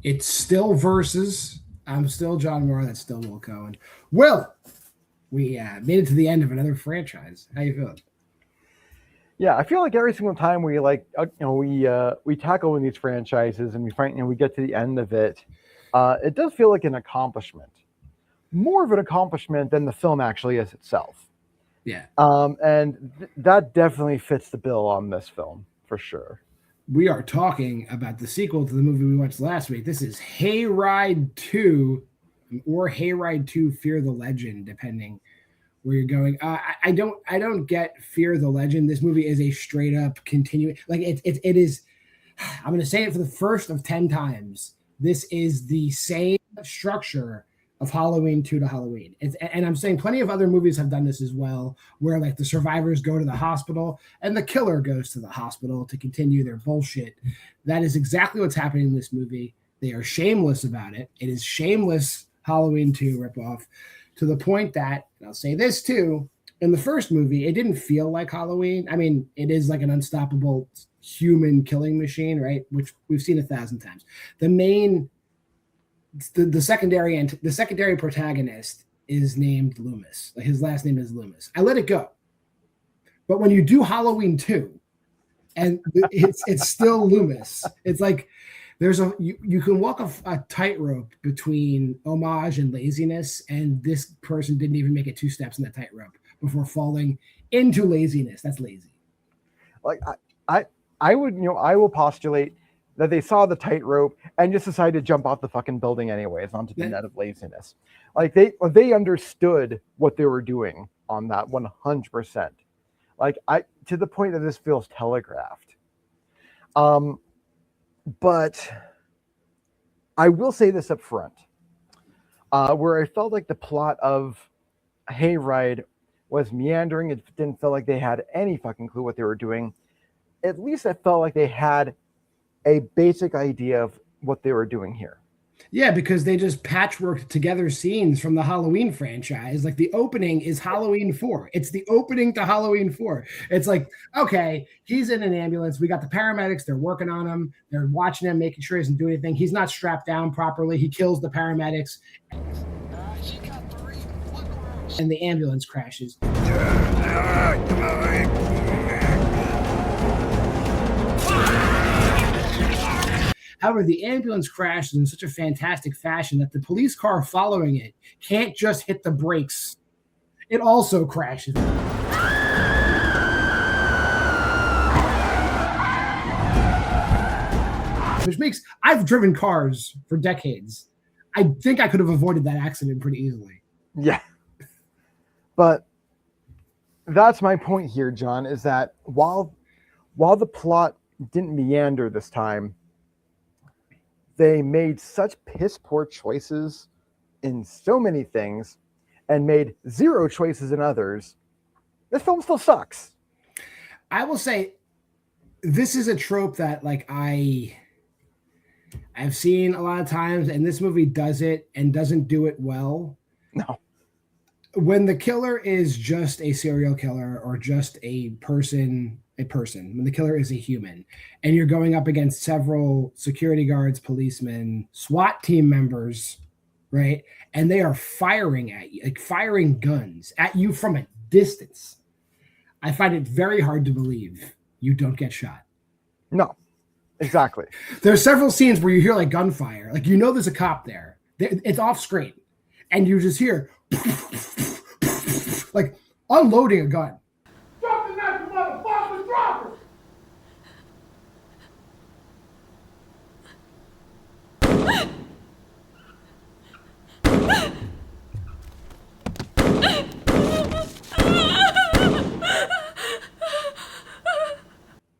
It's still versus. I'm still John Moore. That's still Will Cohen. Will, we made it to the end of another franchise. How you feeling? Yeah, I feel like every single time we we tackle one of these franchises and we find we get to the end of it, it does feel like an accomplishment, more of an accomplishment than the film actually is itself. Yeah. That definitely fits the bill on this film for sure. We are talking about the sequel to the movie we watched last week. This is Hayride 2 or Hayride 2 Fear the Legend, depending where you're going. I don't get Fear the Legend. This movie is a straight up continuing. Like it is. I'm going to say it for the first of 10 times. This is the same structure of Halloween 2 to Halloween. And I'm saying plenty of other movies have done this as well, where like the survivors go to the hospital and the killer goes to the hospital to continue their bullshit. That is exactly what's happening in this movie. They are shameless about it. It is shameless Halloween 2 ripoff to the point that, and I'll say this too, in the first movie, it didn't feel like Halloween. I mean, it is like an unstoppable human killing machine, right? Which we've seen 1,000 times. The secondary protagonist is named Loomis. Like his last name is Loomis. I let it go. But when you do Halloween 2 and it's still Loomis, it's like you can walk a tightrope between homage and laziness, and this person didn't even make it 2 steps in that tightrope before falling into laziness. That's lazy. Like I will postulate that they saw the tightrope and just decided to jump off the fucking building anyways onto the net of laziness. Like they understood what they were doing on that 100%. Like to the point that this feels telegraphed. But I will say this up front, where I felt like the plot of Hayride was meandering. It didn't feel like they had any fucking clue what they were doing. At least I felt like they had a basic idea of what they were doing here. Yeah, because they just patchworked together scenes from the Halloween franchise. Like the opening is Halloween 4. It's the opening to Halloween 4. It's like, okay, he's in an ambulance. We got the paramedics. They're working on him. They're watching him, making sure he doesn't do anything. He's not strapped down properly. He kills the paramedics. And the ambulance crashes. However, the ambulance crashes in such a fantastic fashion that the police car following it can't just hit the brakes. It also crashes. Which makes, I've driven cars for decades. I think I could have avoided that accident pretty easily. Yeah. But that's my point here, John, is that while the plot didn't meander this time, they made such piss poor choices in so many things and made zero choices in others. This film still sucks. I will say this is a trope that like I've seen a lot of times, and this movie does it and doesn't do it well. No. When the killer is just a serial killer or just a person, when the killer is a human, and you're going up against several security guards, policemen, SWAT team members, right? And they are firing at you, like firing guns at you from a distance. I find it very hard to believe you don't get shot. No, exactly. There's several scenes where you hear like gunfire, like there's a cop there. It's off screen, and you just hear like unloading a gun. Drop the knife, you motherfucker! Drop it!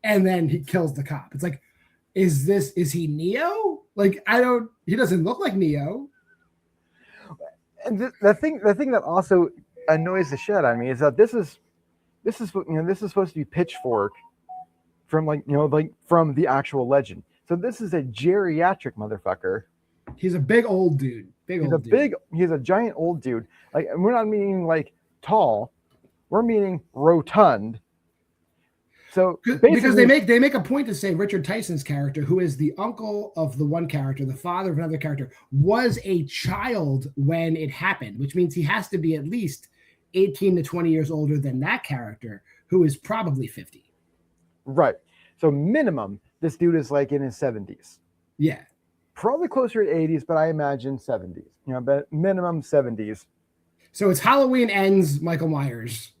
And then he kills the cop. It's like, is he Neo? Like, he doesn't look like Neo. And the thing that also annoys the shit out of me is that this is supposed to be Pitchfork from from the actual legend. So this is a geriatric motherfucker. He's a big old dude. He's a giant old dude. Like, and we're not meaning like tall. We're meaning rotund. So because they make a point to say Richard Tyson's character, who is the uncle of the one character, the father of another character, was a child when it happened, which means he has to be at least 18 to 20 years older than that character, who is probably 50. Right. So minimum, this dude is like in his 70s. Yeah. Probably closer to 80s, but I imagine 70s. But minimum 70s. So it's Halloween Ends, Michael Myers.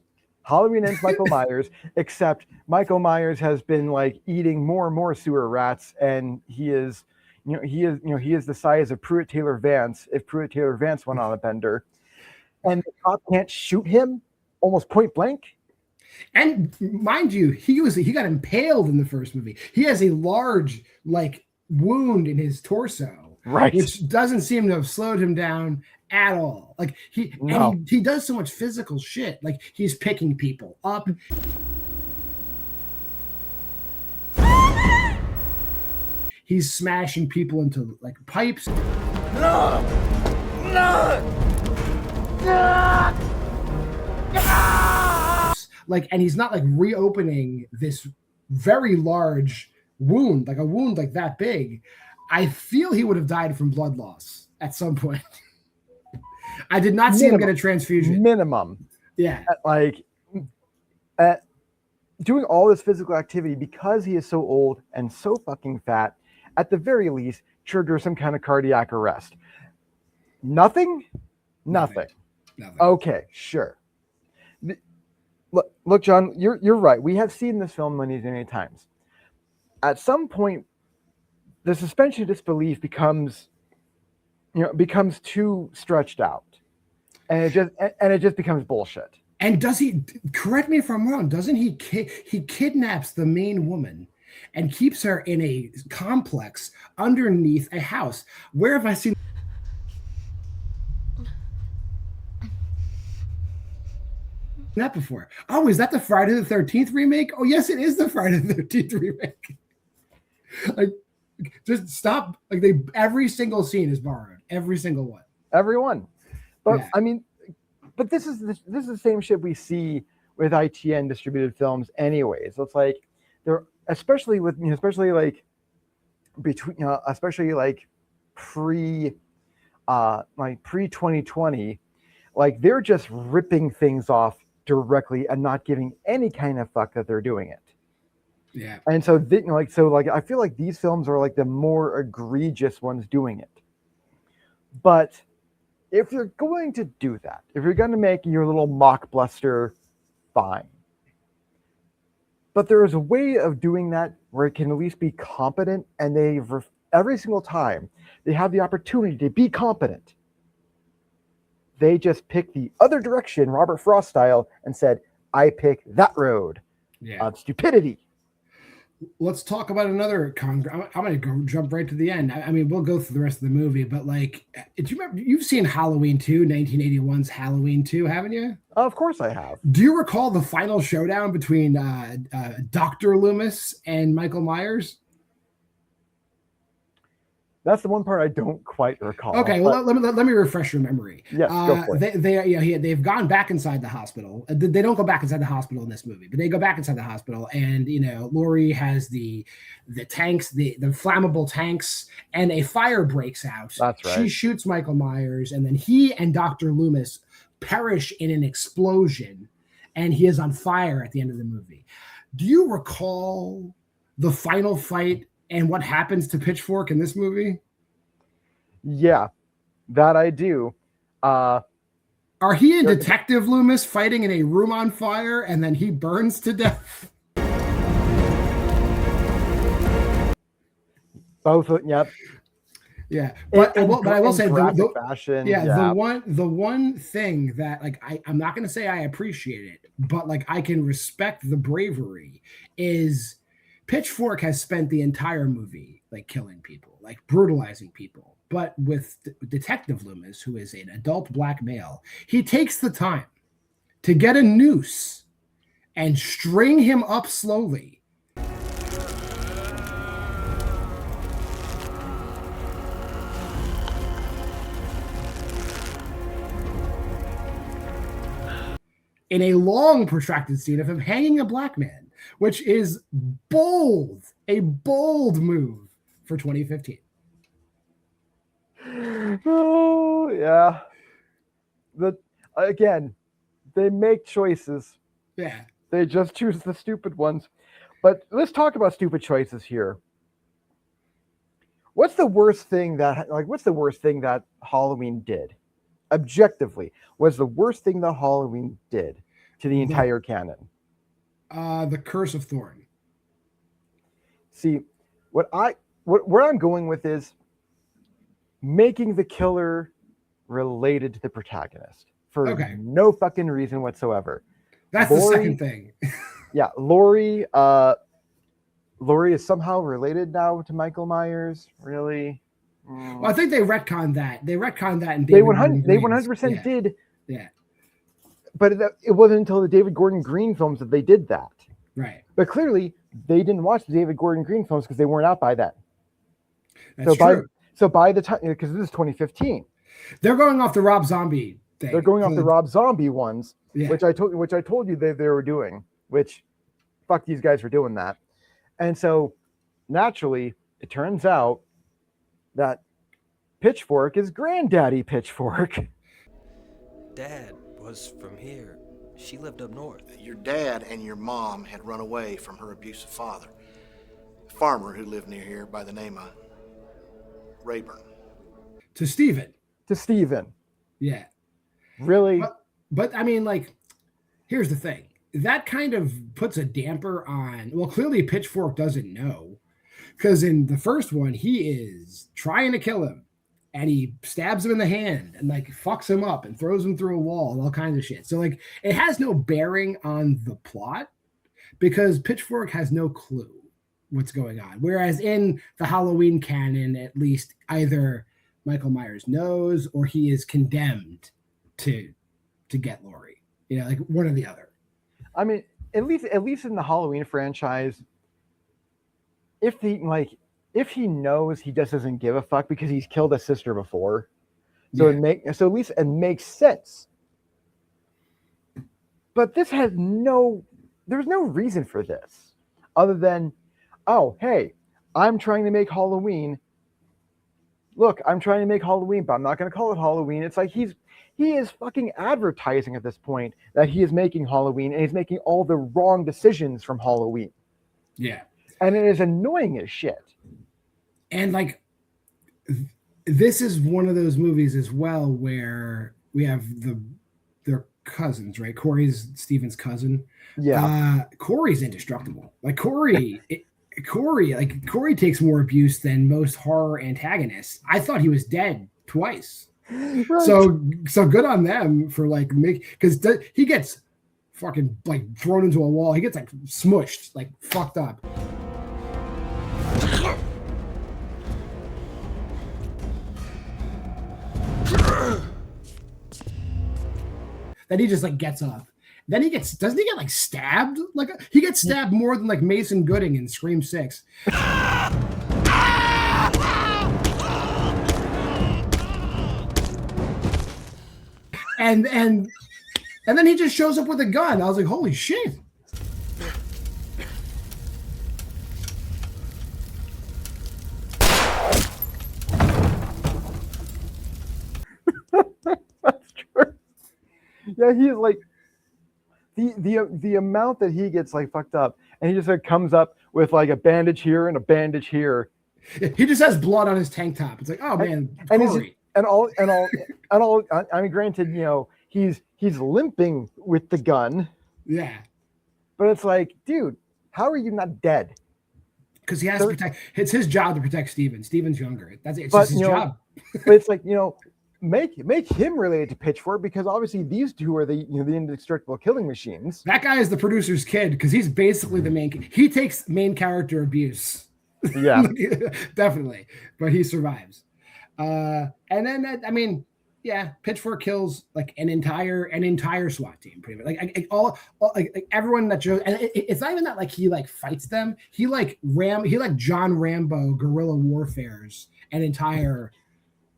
Halloween Ends, Michael Myers, except Michael Myers has been like eating more and more sewer rats, and he is the size of Pruitt Taylor Vance if Pruitt Taylor Vance went on a bender, and the cop can't shoot him almost point blank. And mind you, he got impaled in the first movie. He has a large wound in his torso, right, which doesn't seem to have slowed him down at all. He does so much physical shit. He's picking people up. He's smashing people into pipes. And he's not reopening this very large wound, a wound that big. I feel he would have died from blood loss at some point. I did not see him get a transfusion. Minimum. Yeah. Doing all this physical activity because he is so old and so fucking fat, at the very least, trigger some kind of cardiac arrest. Nothing. Okay, sure. Look, John, you're right. We have seen this film many times. At some point, the suspension of disbelief becomes too stretched out, and it just becomes bullshit. And does he, correct me if I'm wrong, doesn't he kidnaps the main woman and keeps her in a complex underneath a house? Where have I seen that before? Oh, is that the Friday the 13th remake? Oh, yes, it is the Friday the 13th remake. Just stop. Every single scene is borrowed. Every single one. Everyone. But yeah. I mean, but this is the same shit we see with ITN distributed films anyways. So it's they're especially pre 2020, they're just ripping things off directly and not giving any kind of fuck that they're doing it. Yeah. And so I feel like these films are the more egregious ones doing it. But if you're going to do that, if you're going to make your little mockbuster, fine. But there is a way of doing that where it can at least be competent, and every single time they have the opportunity to be competent, they just pick the other direction, Robert Frost style, and said, I pick that road of stupidity. Let's talk about another I'm going to go jump right to the end. I mean, we'll go through the rest of the movie, but do you remember, you've seen Halloween 2, 1981's Halloween 2, haven't you? Of course I have. Do you recall the final showdown between Dr. Loomis and Michael Myers? That's the one part I don't quite recall. Okay, well, let me refresh your memory. Yes, go for it. They've gone back inside the hospital. They don't go back inside the hospital in this movie, but they go back inside the hospital, and Laurie has the tanks, the flammable tanks, and a fire breaks out. That's right. She shoots Michael Myers, and then he and Dr. Loomis perish in an explosion, and he is on fire at the end of the movie. Do you recall the final fight and what happens to Pitchfork in this movie? Yeah, that I do. Are he and Detective Loomis fighting in a room on fire, and then he burns to death? Both, yep. Yeah, but I will say fashion. The one thing that I'm not going to say I appreciate it, but I can respect the bravery is Pitchfork has spent the entire movie killing people, brutalizing people. But with Detective Loomis, who is an adult black male, he takes the time to get a noose and string him up slowly. In a long, protracted scene of him hanging a black man. which is bold, a bold move for 2015. Oh yeah. Again, they make choices. Yeah. They just choose the stupid ones. But let's talk about stupid choices here. What's the worst thing that Halloween did? Objectively, what's the worst thing that Halloween did to the entire canon? The Curse of Thorn. See, where I'm going with is making the killer related to the protagonist for no fucking reason whatsoever. That's the second thing. Yeah, Laurie is somehow related now to Michael Myers. Really? Well, I think they retconned that. They retconned that in They 100% did. Yeah. But it wasn't until the David Gordon Green films that they did that. Right. But clearly, they didn't watch the David Gordon Green films because they weren't out by then. That's true. So by the time, because this is 2015, they're going off the Rob Zombie thing. They're going off the Rob Zombie ones, yeah. which I told you they were doing. Which, fuck these guys for doing that. And so, naturally, it turns out that Pitchfork is Granddaddy Pitchfork. Dad was from here. She lived up north. Your dad and your mom had run away from her abusive father, a farmer who lived near here by the name of Rayburn. To Stephen. Yeah. Really? But I mean, like, here's the thing. That kind of puts a damper on, well, clearly Pitchfork doesn't know. Because in the first one, he is trying to kill him. And he stabs him in the hand and like fucks him up and throws him through a wall and all kinds of shit. So like it has no bearing on the plot because Pitchfork has no clue what's going on. Whereas in the Halloween canon, at least either Michael Myers knows or he is condemned to get Laurie. You know, like one or the other. I mean, at least in the Halloween franchise, if he knows, he just doesn't give a fuck because he's killed a sister before. So at least it makes sense. But this there's no reason for this other than, oh, hey, I'm trying to make Halloween. Look, I'm trying to make Halloween, but I'm not going to call it Halloween. It's like he is fucking advertising at this point that he is making Halloween and he's making all the wrong decisions from Halloween. Yeah. And it is annoying as shit. And like, this is one of those movies as well where we have their cousins, right? Corey's Stephen's cousin. Yeah. Corey's indestructible. Like Corey takes more abuse than most horror antagonists. I thought he was dead twice. Right. So good on them for like because he gets fucking like thrown into a wall. He gets like smushed, like fucked up. Then he just like gets up. Then doesn't he get like stabbed? Like he gets stabbed more than like Mason Gooding in Scream 6. and then he just shows up with a gun. I was like, holy shit. That's true. Yeah, he's like the amount that he gets like fucked up, and he just like comes up with like a bandage here and a bandage here. He just has blood on his tank top. It's like, oh man, Corey. And all. I mean, granted, you know, he's limping with the gun. Yeah, but it's like, dude, how are you not dead? Because he has to protect. It's his job to protect Steven. Steven's younger. It's just his job. But it's like, you know, make him related to Pitchfork because obviously these two are the indestructible killing machines. That guy is the producer's kid because he's basically the main. He takes main character abuse. Yeah, definitely, but he survives. And then I mean, yeah, Pitchfork kills like an entire SWAT team, pretty much. Like all like everyone that shows, and it's not even that like he like fights them. He like John Rambo guerrilla warfares an entire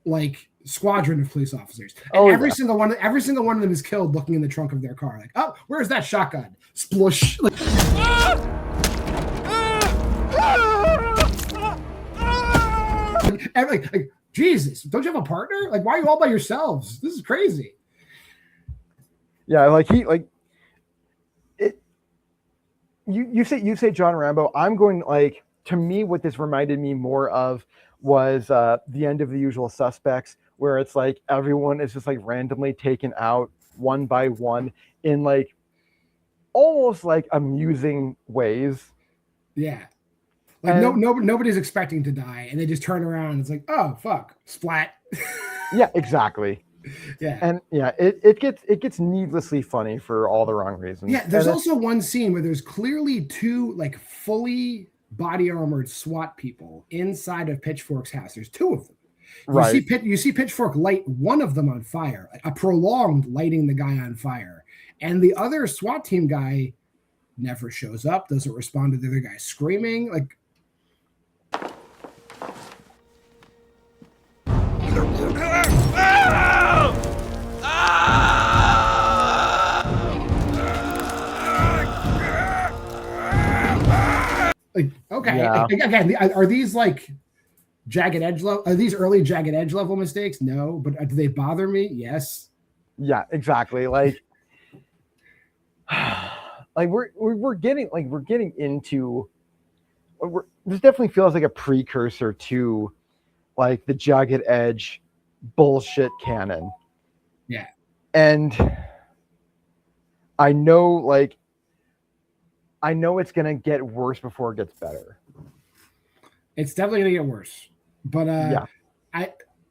like squadron of police officers. And every single one of them is killed looking in the trunk of their car. Like, oh, where's that shotgun? Splush. Like, Like, Jesus, don't you have a partner? Like, why are you all by yourselves? This is crazy. Yeah, like it. You say John Rambo. I'm going like, to me, what this reminded me more of was the end of The Usual Suspects, where it's like everyone is just like randomly taken out one by one in like almost like amusing ways. Yeah. Like nobody's expecting to die, and they just turn around and it's like, oh fuck, splat. Yeah, exactly. Yeah. And yeah, it gets needlessly funny for all the wrong reasons. Yeah, there's also one scene where there's clearly two like fully body armored SWAT people inside of Pitchfork's house. There's two of them. Right. You see Pitchfork light one of them on fire, a prolonged lighting the guy on fire, and the other SWAT team guy never shows up, doesn't respond to the other guy screaming. Like, okay, Yeah. again, are these like jagged edge level? Are these early jagged edge level mistakes? No, but do they bother me? Yes. Yeah, exactly. Like, like we're getting into. This definitely feels like a precursor to like the jagged edge bullshit canon. Yeah. And I know it's gonna get worse before it gets better. It's definitely gonna get worse. But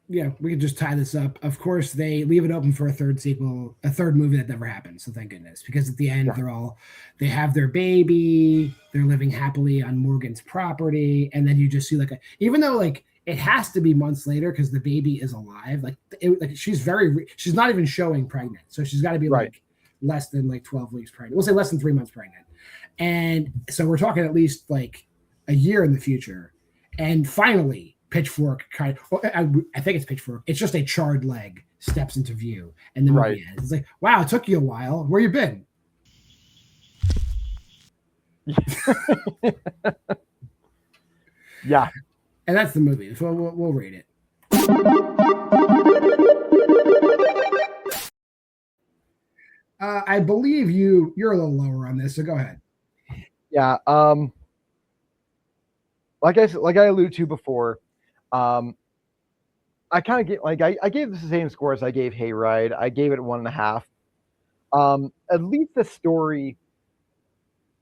yeah, we can just tie this up. Of course, they leave it open for a third sequel, a third movie that never happened. So thank goodness, because at the end they have their baby, they're living happily on Morgan's property, and then you just see even though like it has to be months later because the baby is alive, she's not even showing pregnant, so she's got to be like less than like 12 weeks pregnant. We'll say less than 3 months pregnant, and so we're talking at least like a year in the future, and finally. Pitchfork I think it's Pitchfork. It's just a charred leg steps into view, and the movie ends. It's like, wow, it took you a while. Where you been? Yeah, and that's the movie. So we'll rate it. I believe you're a little lower on this, so go ahead. Yeah. Like I alluded to before. I kind of get I gave this the same score as I gave Hayride. I gave it 1.5. At least the story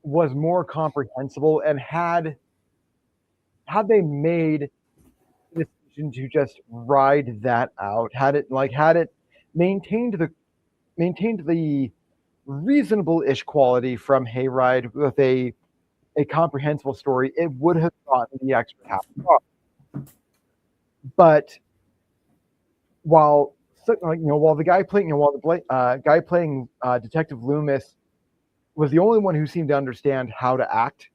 was more comprehensible, and had they made the decision to just ride that out, had it maintained the reasonable-ish quality from Hayride with a comprehensible story, it would have gotten the extra half star. But while the guy playing Detective Loomis was the only one who seemed to understand how to act,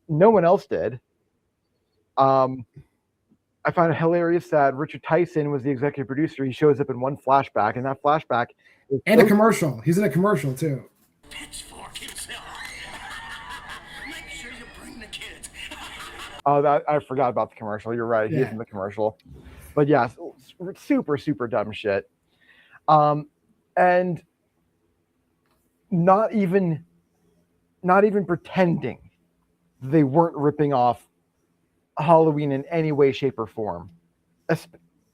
no one else did. I found it hilarious that Richard Tyson was the executive producer. He shows up in one flashback, and that flashback a commercial. He's in a commercial too. Pitchfork himself. Make sure you bring the kids. Oh, I forgot about the commercial. You're right. He's in the commercial. But yeah, super, super dumb shit. And not even pretending they weren't ripping off Halloween in any way, shape, or form.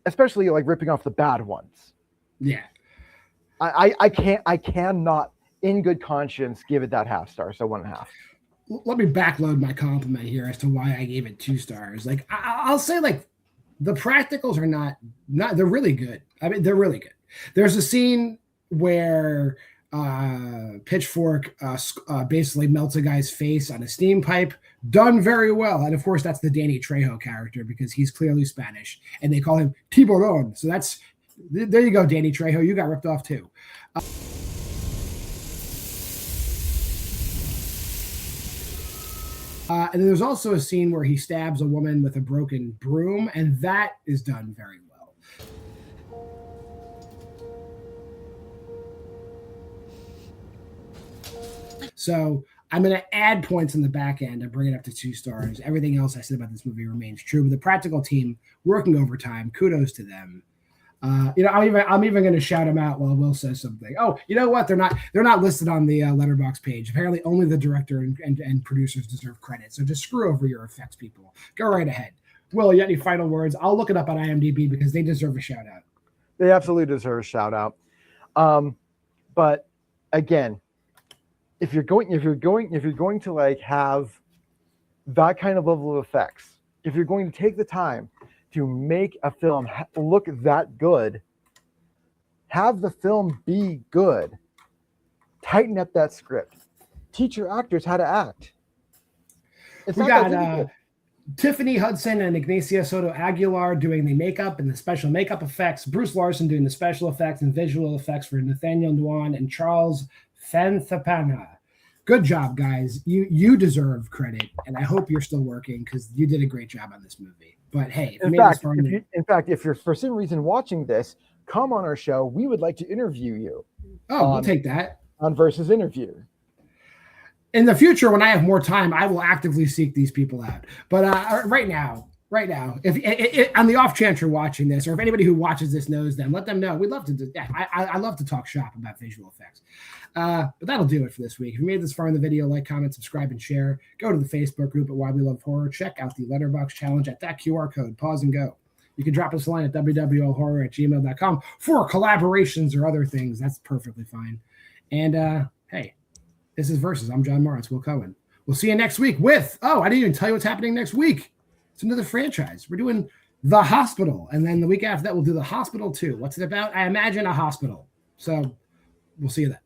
Especially like ripping off the bad ones. Yeah. I cannot in good conscience give it that half star, so 1.5. Let me backload my compliment here as to why I gave it 2 stars. Like I'll say, like, the practicals are not they're really good. I mean, they're really good. There's a scene where Pitchfork basically melts a guy's face on a steam pipe. Done very well. And of course, that's the Danny Trejo character because he's clearly Spanish and they call him Tiburon. So there you go, Danny Trejo. You got ripped off too. And there's also a scene where he stabs a woman with a broken broom, and that is done very well. So I'm going to add points on the back end and bring it up to 2 stars. Everything else I said about this movie remains true. But the practical team working overtime, kudos to them. I'm even going to shout them out while Will says something. Oh, you know what? They're not listed on the Letterboxd page. Apparently, only the director and producers deserve credit. So just screw over your effects people. Go right ahead. Will, you got any final words? I'll look it up on IMDb because they deserve a shout out. They absolutely deserve a shout out. But again, if you're going to like have that kind of level of effects, if you're going to take the time to make a film look that good, have the film be good, tighten up that script, teach your actors how to act. We got Tiffany Hudson and Ignacia Soto Aguilar doing the makeup and the special makeup effects, Bruce Larson doing the special effects and visual effects for Nathaniel Nguyen and Charles Fenthapana. Good job, guys. You deserve credit, and I hope you're still working because you did a great job on this movie. But hey, in fact, if you're for some reason watching this, come on our show. We would like to interview you. Oh, we'll take that on Versus Interview. In the future, when I have more time, I will actively seek these people out. But right now, if on the off chance you're watching this, or if anybody who watches this knows them, let them know. We'd love to do that. I love to talk shop about visual effects. But that'll do it for this week. If you made this far in the video, like, comment, subscribe, and share. Go to the Facebook group at Why We Love Horror. Check out the Letterboxd challenge at that QR code. Pause and go. You can drop us a line at wwlhorror@gmail.com for collaborations or other things. That's perfectly fine. And hey, this is Versus. I'm John Morris, Will Cohen. We'll see you next week with, I didn't even tell you what's happening next week. It's another franchise. We're doing The Hospital. And then the week after that, we'll do The Hospital 2. What's it about? I imagine a hospital. So we'll see you then.